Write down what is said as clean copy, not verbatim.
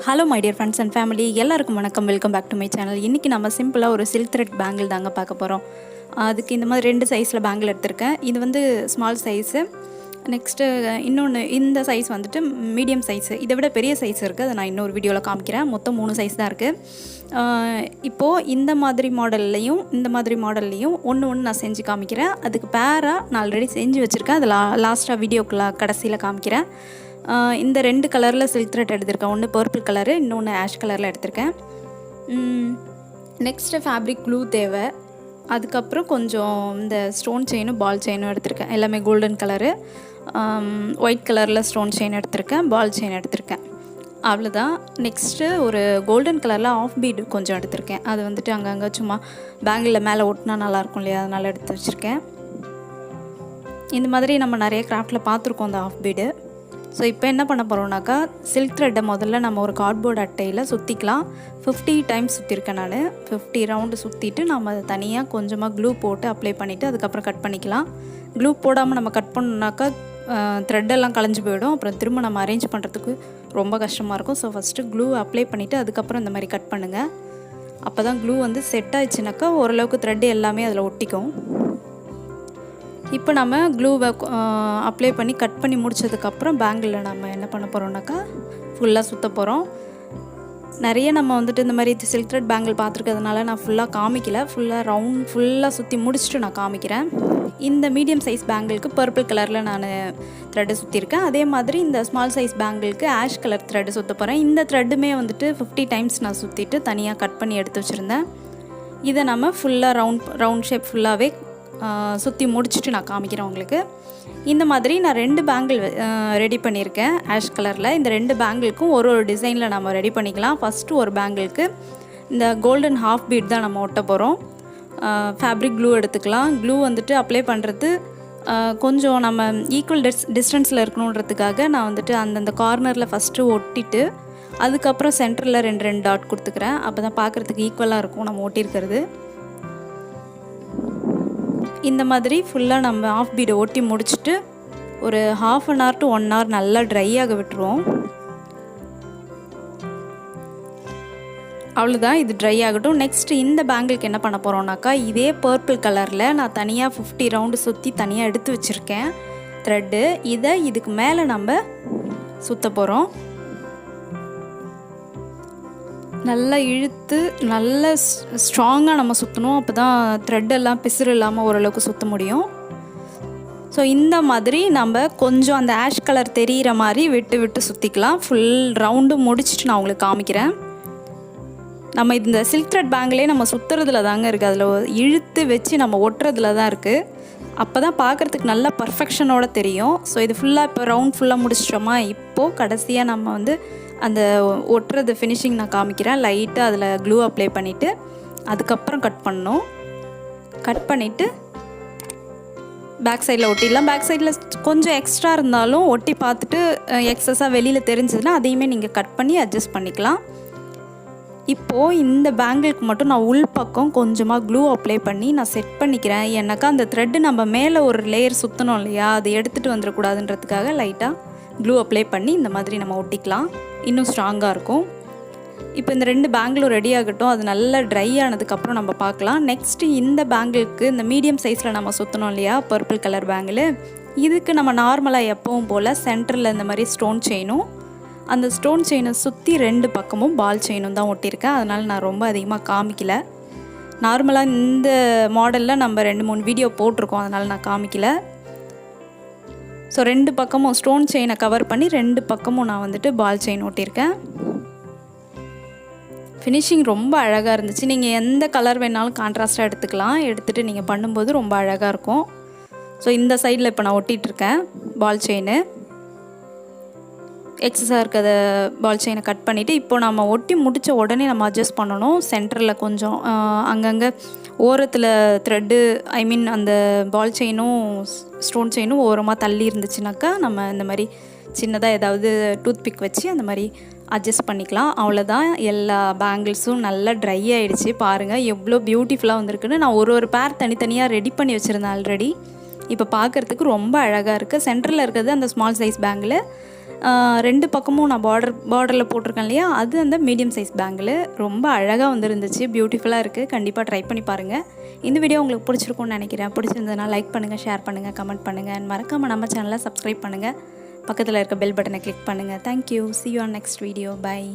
Hello my dear friends and family, எல்லாருக்கும் வணக்கம். Welcome back to my channel. இன்றைக்கி நம்ம சிம்பிளாக ஒரு சில்க் த்ரெட் பேங்கிள் தாங்க பார்க்க போகிறோம். அதுக்கு இந்த மாதிரி 2 சைஸில் பேங்கிள் எடுத்திருக்கேன். இது வந்து ஸ்மால் சைஸு. நெக்ஸ்ட்டு இன்னொன்று இந்த சைஸ் வந்துட்டு மீடியம் சைஸு. இதை விட பெரிய சைஸ் இருக்குது, அதை நான் இன்னொரு வீடியோவில் காமிக்கிறேன். மொத்தம் 3 சைஸ் தான் இருக்குது. இப்போது இந்த மாதிரி மாடல்லையும் ஒன்று நான் செஞ்சு காமிக்கிறேன். அதுக்கு பேராக நான் ஆல்ரெடி செஞ்சு வச்சுருக்கேன். அதை லாஸ்ட்டாக வீடியோக்குள்ள கடைசியில் காமிக்கிறேன். இந்த 2 கலரில் சில்க் த்ரெட் எடுத்திருக்கேன். ஒன்று பர்பிள் கலரு, இன்னொன்று ஆஷ் கலரில் எடுத்திருக்கேன். நெக்ஸ்ட்டு ஃபேப்ரிக் க்ளூ தேவை. அதுக்கப்புறம் கொஞ்சம் இந்த ஸ்டோன் செயினும் பால் செயினும் எடுத்திருக்கேன். எல்லாமே கோல்டன் கலரு, ஒயிட் கலரில் ஸ்டோன் செயின் எடுத்திருக்கேன், பால் செயின் எடுத்திருக்கேன். அவ்வளோதான். நெக்ஸ்ட்டு ஒரு கோல்டன் கலரில் ஆஃப் பீடு கொஞ்சம் எடுத்திருக்கேன். அது வந்துட்டு அங்கங்கே சும்மா பேங்கிளில் மேலே ஒட்டினா நல்லாயிருக்கும் இல்லையா, அதனால் எடுத்து வச்சுருக்கேன். இந்த மாதிரி நம்ம நிறைய கிராஃப்டில் பார்த்துருக்கோம் அந்த ஆஃப் பீடு. ஸோ இப்போ என்ன பண்ண போகிறோம்னாக்கா, சில்க் த்ரெட்டை முதல்ல நம்ம ஒரு கார்ட்போர்ட் அட்டையில் சுற்றிக்கலாம். 50 டைம்ஸ் சுற்றிருக்கேன் நான். 50 ரவுண்டு சுற்றிட்டு நம்ம அதை தனியாக கொஞ்சமாக க்ளூ போட்டு அப்ளை பண்ணிவிட்டு அதுக்கப்புறம் கட் பண்ணிக்கலாம். க்ளூ போடாமல் நம்ம கட் பண்ணோம்னாக்கா த்ரெட்டெல்லாம் கலைஞ்சு போயிடும். அப்புறம் திரும்ப நம்ம அரேஞ்ச் பண்ணுறதுக்கு ரொம்ப கஷ்டமாக இருக்கும். ஸோ ஃபஸ்ட்டு க்ளூ அப்ளை பண்ணிவிட்டு அதுக்கப்புறம் இந்த மாதிரி கட் பண்ணுங்கள். அப்போ தான் க்ளூ வந்து செட் ஆகிடுச்சுனாக்கா ஓரளவுக்கு த்ரெட்டு எல்லாமே அதில் ஒட்டிக்கும். இப்போ நம்ம க்ளூவை அப்ளை பண்ணி கட் பண்ணி முடித்ததுக்கப்புறம் பேங்கிளில் நம்ம என்ன பண்ண போகிறோம்னாக்கா ஃபுல்லாக சுற்ற போகிறோம். நிறைய நம்ம வந்துட்டு இந்த மாதிரி சில்க் த்ரெட் பேங்கிள் பார்த்துருக்கிறதுனால நான் ஃபுல்லாக காமிக்கல. ஃபுல்லாக சுற்றி முடிச்சுட்டு நான் காமிக்கிறேன். இந்த மீடியம் சைஸ் பேங்கிளுக்கு பர்பிள் கலரில் நான் த்ரெட்டு சுற்றிருக்கேன். அதே மாதிரி இந்த ஸ்மால் சைஸ் பேங்கிளுக்கு ஆஷ் கலர் த்ரெட்டு சுற்ற போகிறேன். இந்த த்ரெட்டுமே வந்துட்டு 50 டைம்ஸ் நான் சுற்றிட்டு தனியாக கட் பண்ணி எடுத்து வச்சுருந்தேன். இதை நம்ம ஃபுல்லாக ரவுண்ட் ஷேப் ஃபுல்லாகவே சுற்றி முடிச்சுட்டு நான் காமிக்கிறேன் உங்களுக்கு. இந்த மாதிரி நான் 2 பேங்கிள் ரெடி பண்ணியிருக்கேன் ஆஷ் கலரில். இந்த 2 பேங்கிளுக்கும் ஒரு டிசைனில் நம்ம ரெடி பண்ணிக்கலாம். ஃபஸ்ட்டு ஒரு பேங்கிளுக்கு இந்த கோல்டன் ஹாஃப் பீட் தான் நம்ம ஒட்ட போகிறோம். ஃபேப்ரிக் க்ளூ எடுத்துக்கலாம். க்ளூ வந்துட்டு அப்ளை பண்ணுறது கொஞ்சம் நம்ம ஈக்குவல் டிஸ்டன்ஸில் இருக்கணுன்றதுக்காக நான் வந்துட்டு அந்தந்த கார்னரில் ஃபஸ்ட்டு ஒட்டிட்டு அதுக்கப்புறம் சென்டரில் 2 டாட் கொடுத்துக்கிறேன். அப்போ தான் பார்க்குறதுக்கு ஈக்குவலாக இருக்கும் நம்ம ஒட்டியிருக்கிறது. இந்த மாதிரி ஃபுல்லாக நம்ம ஆஃப் பீடை ஒட்டி முடிச்சுட்டு ஒரு 1/2 hour to 1 hour நல்லா ட்ரை ஆக விட்டுருவோம். அவ்வளோதான், இது ட்ரை ஆகட்டும். நெக்ஸ்ட்டு இந்த பேங்கிளுக்கு என்ன பண்ண போகிறோம்னாக்கா, இதே பர்பிள் கலரில் நான் தனியாக 50 ரவுண்டு சுற்றி தனியாக எடுத்து வச்சுருக்கேன் த்ரெட்டு. இதுக்கு மேலே நம்ம சுற்ற போகிறோம். நல்லா இழுத்து நல்லா ஸ்ட்ராங்காக நம்ம சுற்றணும். அப்போ தான் த்ரெட்டெல்லாம் பிசுறு இல்லாமல் ஓரளவுக்கு சுற்ற முடியும். ஸோ இந்த மாதிரி நம்ம கொஞ்சம் அந்த ஆஷ் கலர் தெரிகிற மாதிரி விட்டு சுற்றிக்கலாம். ஃபுல் ரவுண்டு முடிச்சுட்டு நான் உங்களுக்கு காமிக்கிறேன். நம்ம இந்த சில்க் த்ரெட் பேங்கிலே நம்ம சுற்றுறதுல தாங்க இருக்குது. அதில் இழுத்து வச்சு நம்ம ஒட்டுறதுல தான் இருக்குது. அப்போ தான் பார்க்குறதுக்கு நல்லா பர்ஃபெக்ஷனோடு தெரியும். ஸோ இது ஃபுல்லாக இப்போ ரவுண்ட் ஃபுல்லாக முடிச்சிட்டோமா, இப்போது கடைசியாக நம்ம வந்து அந்த ஒட்டுறது ஃபினிஷிங் நான் காமிக்கிறேன். லைட்டாக அதில் க்ளூ அப்ளை பண்ணிவிட்டு அதுக்கப்புறம் கட் பண்ணணும். கட் பண்ணிவிட்டு பேக் சைடில் ஒட்டிடலாம். பேக் சைடில் கொஞ்சம் எக்ஸ்ட்ரா இருந்தாலும் ஒட்டி பார்த்துட்டு எக்ஸஸாக வெளியில் தெரிஞ்சதுன்னா அதையுமே நீங்கள் கட் பண்ணி அட்ஜஸ்ட் பண்ணிக்கலாம். இப்போது இந்த பேங்கிளுக்கு மட்டும் நான் உள் பக்கம் கொஞ்சமாக க்ளூ அப்ளை பண்ணி நான் செட் பண்ணிக்கிறேன். ஏன்னாக்கா அந்த த்ரெட்டு நம்ம மேலே ஒரு லேயர் சுற்றணும் இல்லையா, அது எடுத்துகிட்டு வந்துடக்கூடாதுன்றதுக்காக லைட்டாக க்ளூ அப்ளை பண்ணி இந்த மாதிரி நம்ம ஒட்டிக்கலாம். இன்னும் ஸ்ட்ராங்காக இருக்கும். இப்போ இந்த 2 பேங்கிளும் ரெடி ஆகட்டும். அது நல்லா ட்ரை ஆனதுக்கப்புறம் நம்ம பார்க்கலாம். நெக்ஸ்ட்டு இந்த பேங்கிளுக்கு இந்த மீடியம் சைஸில் நம்ம சுற்றணும் இல்லையா பர்பிள் கலர் பேங்கிள், இதுக்கு நம்ம நார்மலாக எப்பவும் போல் சென்டரில் இந்த மாதிரி ஸ்டோன் செயினும் அந்த ஸ்டோன் செயினை சுற்றி 2 பக்கமும் பால் செயினும் தான் ஒட்டியிருக்கேன். அதனால் நான் ரொம்ப அதிகமாக காமிக்கல. நார்மலாக இந்த மாடலில் நம்ம 2-3 வீடியோ போட்டிருக்கோம், அதனால் நான் காமிக்கல. ஸோ 2 பக்கமும் ஸ்டோன் செயினை கவர் பண்ணி 2 பக்கமும் நான் வந்துட்டு பால் செயின் ஒட்டியிருக்கேன். ஃபினிஷிங் ரொம்ப அழகாக இருந்துச்சு. நீங்கள் எந்த கலர் வேணாலும் கான்ட்ராஸ்ட்டாக எடுத்துக்கலாம். எடுத்துகிட்டு நீங்கள் பண்ணும்போது ரொம்ப அழகாக இருக்கும். ஸோ இந்த சைடில் இப்போ நான் ஒட்டிகிட்ருக்கேன் பால் செயினு. எக்ஸஸாக இருக்கிறத பால் செயினை கட் பண்ணிவிட்டு இப்போ நம்ம ஒட்டி முடித்த உடனே நம்ம அட்ஜஸ்ட் பண்ணணும். சென்டரில் கொஞ்சம் அங்கங்கே ஓரத்தில் த்ரெட்டு அந்த பால் செயினும் ஸ்டோன் செயினும் ஓரமாக தள்ளி இருந்துச்சுனாக்கா நம்ம இந்த மாதிரி சின்னதாக ஏதாவது டூத் பிக் வச்சு அந்த மாதிரி அட்ஜஸ்ட் பண்ணிக்கலாம். அவ்வளோதான், எல்லா பேங்கிள்ஸும் நல்லா ட்ரை ஆகிடுச்சு. பாருங்கள் எவ்வளோ பியூட்டிஃபுல்லாக வந்திருக்குன்னு. நான் ஒரு பேர் தனித்தனியாக ரெடி பண்ணி வச்சுருந்தேன் ஆல்ரெடி. இப்போ பார்க்குறதுக்கு ரொம்ப அழகாக இருக்குது. சென்டரில் இருக்கிறது அந்த ஸ்மால் சைஸ் பேங்கிள், 2 பக்கமும் நான் பார்டரில் போட்டிருக்கேன் இல்லையா, அது அந்த மீடியம் சைஸ் பேங்கிள். ரொம்ப அழகாக வந்துருந்துச்சு, பியூட்டிஃபுல்லாக இருக்குது. கண்டிப்பாக ட்ரை பண்ணி பாருங்கள். இந்த வீடியோ உங்களுக்கு பிடிச்சிருக்கும்னு நினைக்கிறேன். பிடிச்சிருந்ததுனா லைக் பண்ணுங்கள், ஷேர் பண்ணுங்கள், கமெண்ட் பண்ணுங்கள். அண்ட் மறக்காமல் நம்ம சேனலை சப்ஸ்கிரைப் பண்ணுங்கள். பக்கத்தில் இருக்க பெல் பட்டனை கிளிக் பண்ணுங்கள். Thank you. See you on next video. Bye.